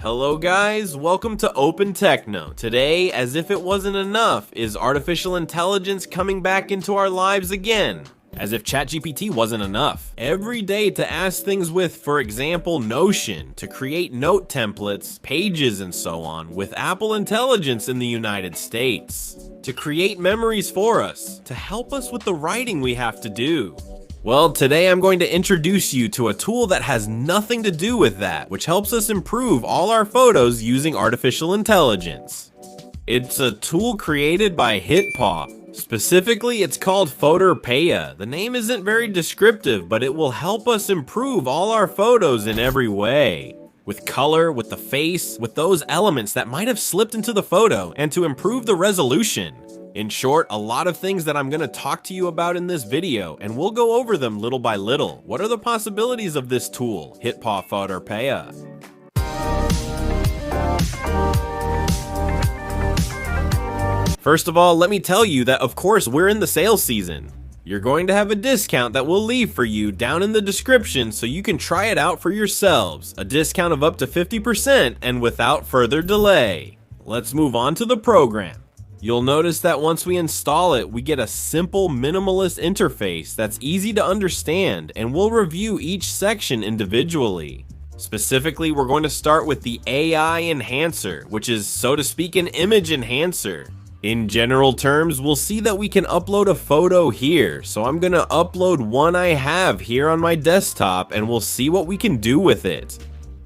Hello guys, welcome to Open Techno. Today, as if it wasn't enough, is artificial intelligence coming back into our lives again. As if ChatGPT wasn't enough. Every day to ask things with, for example, Notion, to create note templates, pages, and so on, with Apple Intelligence in the United States. To create memories for us, to help us with the writing we have to do. Well, today I'm going to introduce you to a tool that has nothing to do with that, which helps us improve all our photos using artificial intelligence. It's a tool created by HitPaw. Specifically, it's called FotorPea. The name isn't very descriptive, but it will help us improve all our photos in every way. With color, with the face, with those elements that might have slipped into the photo, and to improve the resolution. In short, a lot of things that I'm going to talk to you about in this video, and we'll go over them little by little. What are the possibilities of this tool, HitPaw FotorPea? First of all, let me tell you that of course we're in the sales season. You're going to have a discount that we'll leave for you down in the description so you can try it out for yourselves. A discount of up to 50% and without further delay. Let's move on to the program. You'll notice that once we install it, we get a simple minimalist interface that's easy to understand, and we'll review each section individually. Specifically, we're going to start with the AI enhancer, which is, so to speak, an image enhancer. In general terms, we'll see that we can upload a photo here, so I'm gonna upload one I have here on my desktop and we'll see what we can do with it.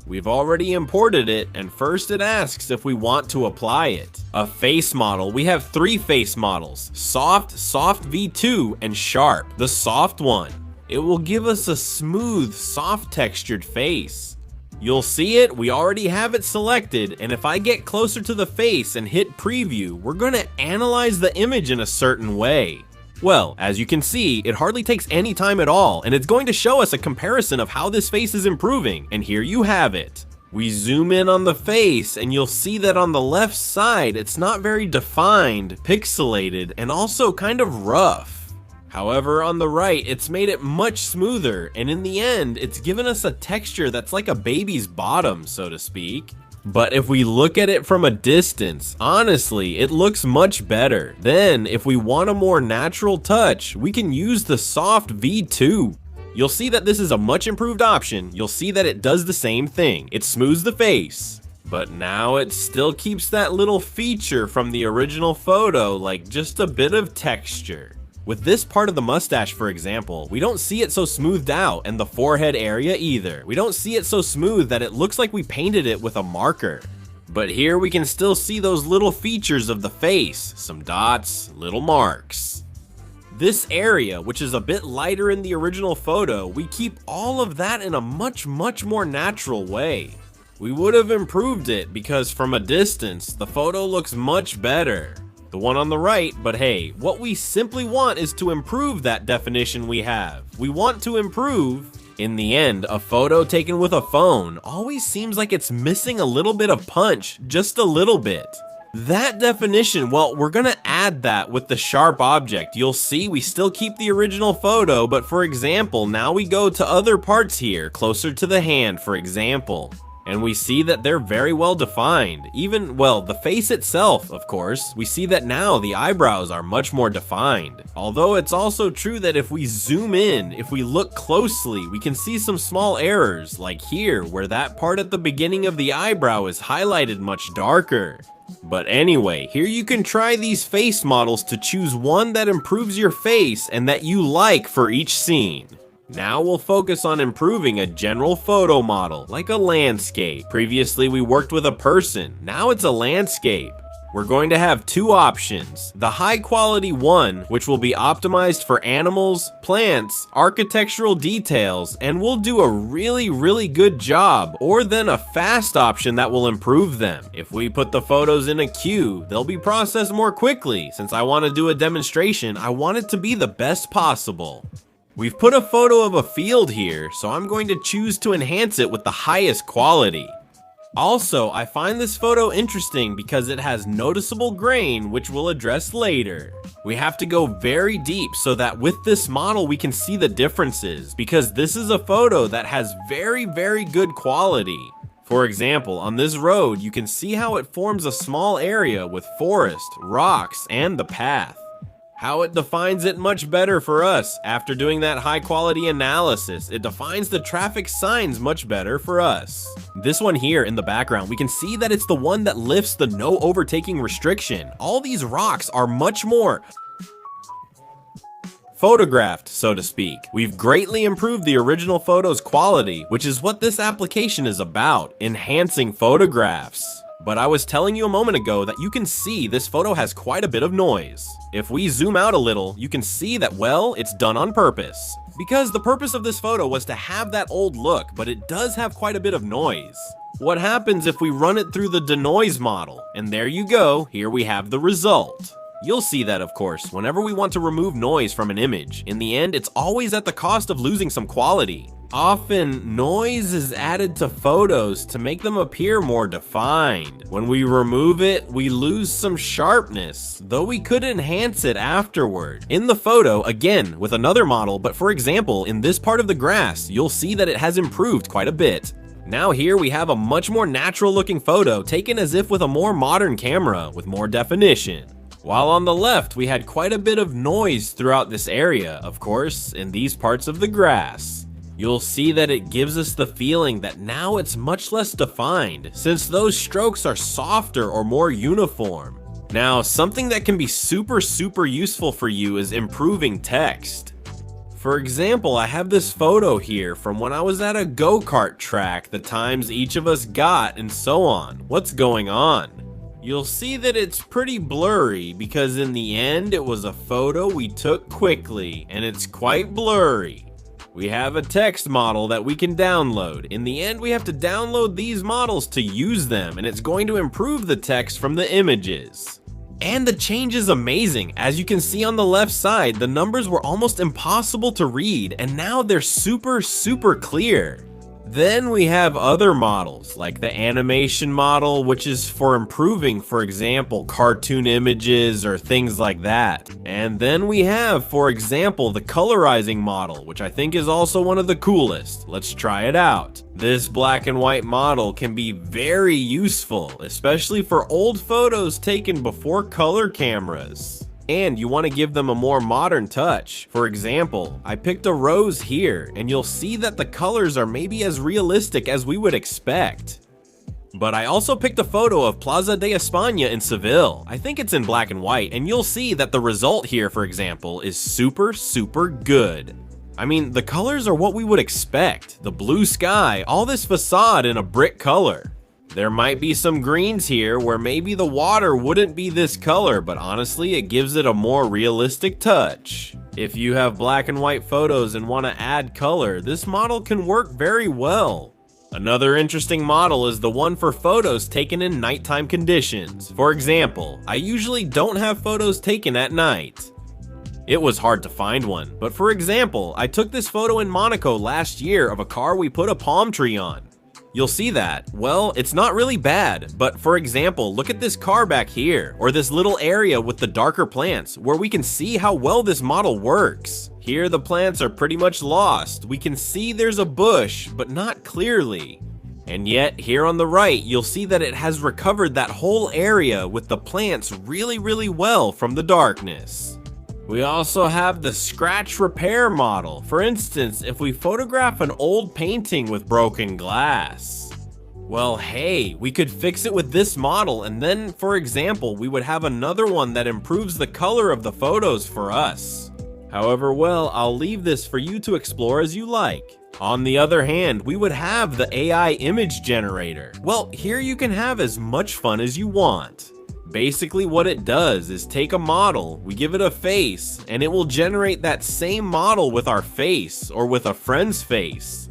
We've already imported it, and first it asks if we want to apply it. A face model. We have three face models: soft, soft V2, and sharp, the soft one. It will give us a smooth, soft textured face. You'll see it, we already have it selected, and if I get closer to the face and hit preview, we're gonna analyze the image in a certain way. Well, as you can see, it hardly takes any time at all, and it's going to show us a comparison of how this face is improving, and here you have it. We zoom in on the face, and you'll see that on the left side, it's not very defined, pixelated, and also kind of rough. However, on the right, it's made it much smoother, and in the end, it's given us a texture that's like a baby's bottom, so to speak. But if we look at it from a distance, honestly, it looks much better. Then, if we want a more natural touch, we can use the soft V2. You'll see that this is a much improved option. You'll see that it does the same thing. It smooths the face. But now it still keeps that little feature from the original photo, like just a bit of texture. With this part of the mustache, for example, we don't see it so smoothed out, and the forehead area either. We don't see it so smooth that it looks like we painted it with a marker. But here we can still see those little features of the face, some dots, little marks. This area, which is a bit lighter in the original photo, we keep all of that in a much more natural way. We would have improved it because from a distance, the photo looks much better. The one on the right, but hey, what we simply want is to improve that definition we have. We want to improve. In the end, a photo taken with a phone always seems like it's missing a little bit of punch, just a little bit. That definition, well, we're gonna add that with the sharp object. You'll see we still keep the original photo, but for example, now we go to other parts here, closer to the hand, for example. And we see that they're very well defined. Even, well, the face itself, of course. We see that now the eyebrows are much more defined. Although it's also true that if we zoom in, if we look closely, we can see some small errors, like here, where that part at the beginning of the eyebrow is highlighted much darker. But anyway, here you can try these face models to choose one that improves your face and that you like for each scene. Now we'll focus on improving a general photo model, like a landscape. Previously we worked with a person, now it's a landscape. We're going to have two options. The high quality one, which will be optimized for animals, plants, architectural details, and will do a really good job, or then a fast option that will improve them. If we put the photos in a queue, they'll be processed more quickly. Since I want to do a demonstration, I want it to be the best possible. We've put a photo of a field here, so I'm going to choose to enhance it with the highest quality. Also, I find this photo interesting because it has noticeable grain, which we'll address later. We have to go very deep so that with this model we can see the differences, because this is a photo that has very good quality. For example, on this road, you can see how it forms a small area with forest, rocks, and the path. How it defines it much better for us. After doing that high quality analysis, it defines the traffic signs much better for us. This one here in the background, we can see that it's the one that lifts the no overtaking restriction. All these rocks are much more photographed, so to speak. We've greatly improved the original photo's quality, which is what this application is about, enhancing photographs. But I was telling you a moment ago that you can see this photo has quite a bit of noise. If we zoom out a little, you can see that, well, it's done on purpose. Because the purpose of this photo was to have that old look, but it does have quite a bit of noise. What happens if we run it through the denoise model? And there you go, here we have the result. You'll see that, of course, whenever we want to remove noise from an image. In the end, it's always at the cost of losing some quality. Often, noise is added to photos to make them appear more defined. When we remove it, we lose some sharpness, though we could enhance it afterward. In the photo, again, with another model, but for example, in this part of the grass, you'll see that it has improved quite a bit. Now here we have a much more natural looking photo taken as if with a more modern camera with more definition. While on the left, we had quite a bit of noise throughout this area, of course, in these parts of the grass. You'll see that it gives us the feeling that now it's much less defined, since those strokes are softer or more uniform. Now, something that can be super useful for you is improving text. For example, I have this photo here from when I was at a go-kart track, the times each of us got, and so on. What's going on? You'll see that it's pretty blurry because in the end it was a photo we took quickly, and it's quite blurry. We have a text model that we can download. In the end, we have to download these models to use them, and it's going to improve the text from the images. And the change is amazing. As you can see on the left side, the numbers were almost impossible to read, and now they're super clear. Then we have other models, like the animation model, which is for improving, for example, cartoon images or things like that. And then we have, for example, the colorizing model, which I think is also one of the coolest. Let's try it out. This black and white model can be very useful, especially for old photos taken before color cameras. And you want to give them a more modern touch. For example, I picked a rose here, and you'll see that the colors are maybe as realistic as we would expect. But I also picked a photo of Plaza de España in Seville. I think it's in black and white, and you'll see that the result here, for example, is super good. I mean, the colors are what we would expect. The blue sky, all this facade in a brick color. There might be some greens here where maybe the water wouldn't be this color, but honestly, it gives it a more realistic touch. If you have black and white photos and want to add color, this model can work very well. Another interesting model is the one for photos taken in nighttime conditions. For example, I usually don't have photos taken at night. It was hard to find one, but for example, I took this photo in Monaco last year of a car we put a palm tree on. You'll see that. Well, it's not really bad, but for example, look at this car back here, or this little area with the darker plants, where we can see how well this model works. Here the plants are pretty much lost. We can see there's a bush, but not clearly. And yet, here on the right, you'll see that it has recovered that whole area with the plants really well from the darkness. We also have the scratch repair model. For instance, if we photograph an old painting with broken glass, well, hey, we could fix it with this model, and then, for example, we would have another one that improves the color of the photos for us. However, well, I'll leave this for you to explore as you like. On the other hand, we would have the AI image generator. Well, here you can have as much fun as you want. Basically what it does is take a model, we give it a face, and it will generate that same model with our face or with a friend's face.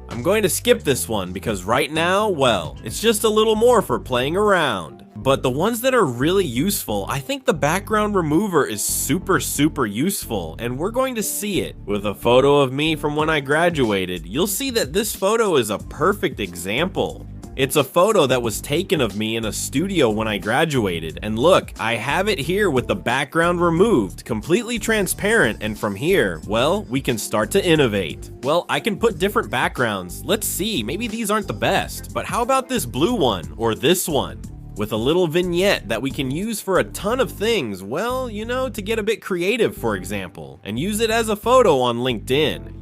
I'm going to skip this one because right now, well, it's just a little more for playing around. But the ones that are really useful, I think the background remover is super useful, and we're going to see it. With a photo of me from when I graduated, you'll see that this photo is a perfect example. It's a photo that was taken of me in a studio when I graduated, and look, I have it here with the background removed, completely transparent, and from here, well, we can start to innovate. Well, I can put different backgrounds. Let's see, maybe these aren't the best, but how about this blue one, or this one? With a little vignette that we can use for a ton of things, well, you know, to get a bit creative, for example, and use it as a photo on LinkedIn.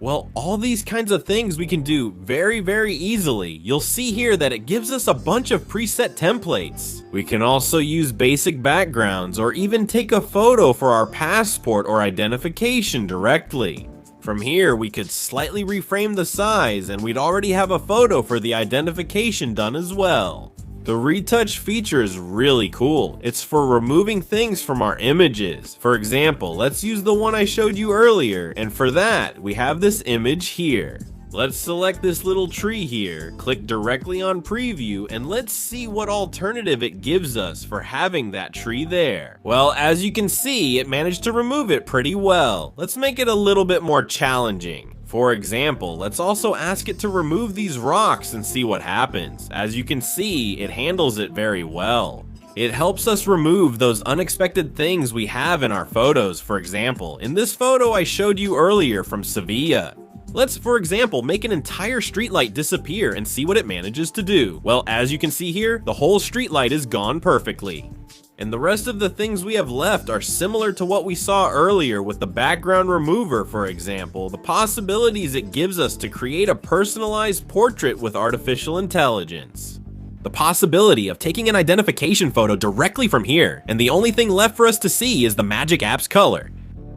Well, all these kinds of things we can do very easily. You'll see here that it gives us a bunch of preset templates. We can also use basic backgrounds or even take a photo for our passport or identification directly. From here, we could slightly reframe the size and we'd already have a photo for the identification done as well. The retouch feature is really cool. It's for removing things from our images. For example, let's use the one I showed you earlier, and for that, we have this image here. Let's select this little tree here, click directly on preview, and let's see what alternative it gives us for having that tree there. Well, as you can see, it managed to remove it pretty well. Let's make it a little bit more challenging. For example, let's also ask it to remove these rocks and see what happens. As you can see, it handles it very well. It helps us remove those unexpected things we have in our photos. For example, in this photo I showed you earlier from Sevilla. Let's, for example, make an entire streetlight disappear and see what it manages to do. Well, as you can see here, the whole streetlight is gone perfectly. And the rest of the things we have left are similar to what we saw earlier with the background remover, for example, the possibilities it gives us to create a personalized portrait with artificial intelligence. The possibility of taking an identification photo directly from here, and the only thing left for us to see is the magic app's color.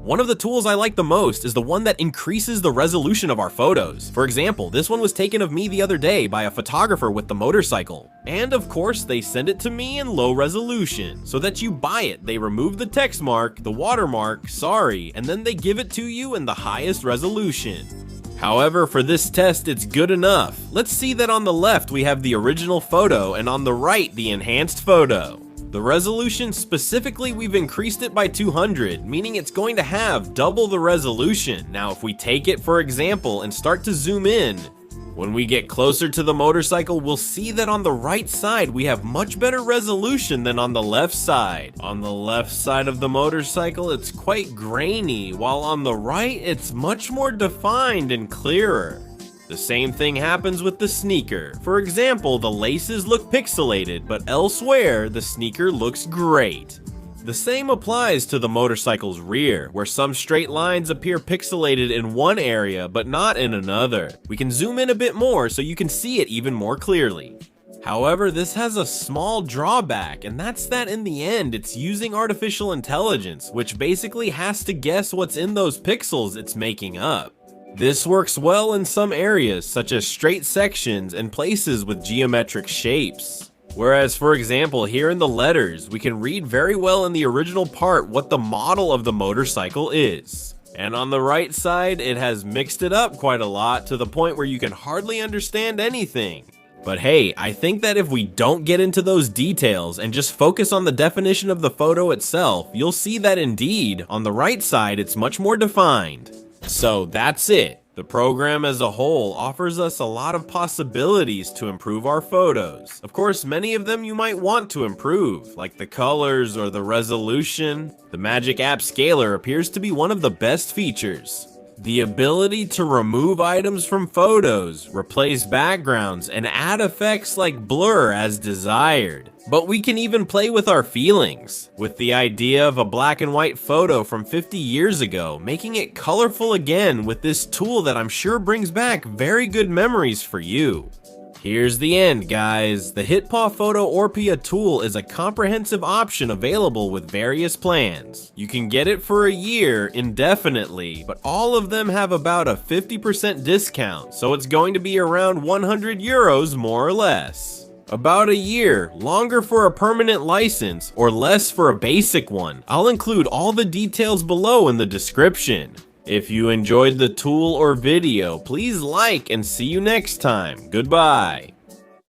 One of the tools I like the most is the one that increases the resolution of our photos. For example, this one was taken of me the other day by a photographer with the motorcycle. And of course, they send it to me in low resolution. So that you buy it, they remove the text mark, the watermark, sorry, and then they give it to you in the highest resolution. However, for this test, it's good enough. Let's see that on the left we have the original photo and on the right the enhanced photo. The resolution specifically, we've increased it by 200, meaning it's going to have double the resolution. Now, if we take it, for example, and start to zoom in, when we get closer to the motorcycle, we'll see that on the right side, we have much better resolution than on the left side. On the left side of the motorcycle, it's quite grainy, while on the right, it's much more defined and clearer. The same thing happens with the sneaker. For example, the laces look pixelated, but elsewhere, the sneaker looks great. The same applies to the motorcycle's rear, where some straight lines appear pixelated in one area, but not in another. We can zoom in a bit more so you can see it even more clearly. However, this has a small drawback, and that's that in the end, it's using artificial intelligence, which basically has to guess what's in those pixels it's making up. This works well in some areas, such as straight sections and places with geometric shapes. Whereas, for example, here in the letters, we can read very well in the original part what the model of the motorcycle is. And on the right side, it has mixed it up quite a lot to the point where you can hardly understand anything. But hey, I think that if we don't get into those details and just focus on the definition of the photo itself, you'll see that indeed, on the right side, it's much more defined. So that's it. The program as a whole offers us a lot of possibilities to improve our photos. Of course, many of them you might want to improve, like the colors or the resolution. The Magic Upscaler appears to be one of the best features. The ability to remove items from photos, replace backgrounds, and add effects like blur as desired. But we can even play with our feelings, with the idea of a black and white photo from 50 years ago, making it colorful again with this tool that I'm sure brings back very good memories for you. Here's the end, guys. The HitPaw FotorPea tool is a comprehensive option available with various plans. You can get it for a year indefinitely, but all of them have about a 50% discount, so it's going to be around 100 euros more or less. About a year, longer for a permanent license, or less for a basic one. I'll include all the details below in the description. If you enjoyed the tool or video, please like and see you next time. Goodbye.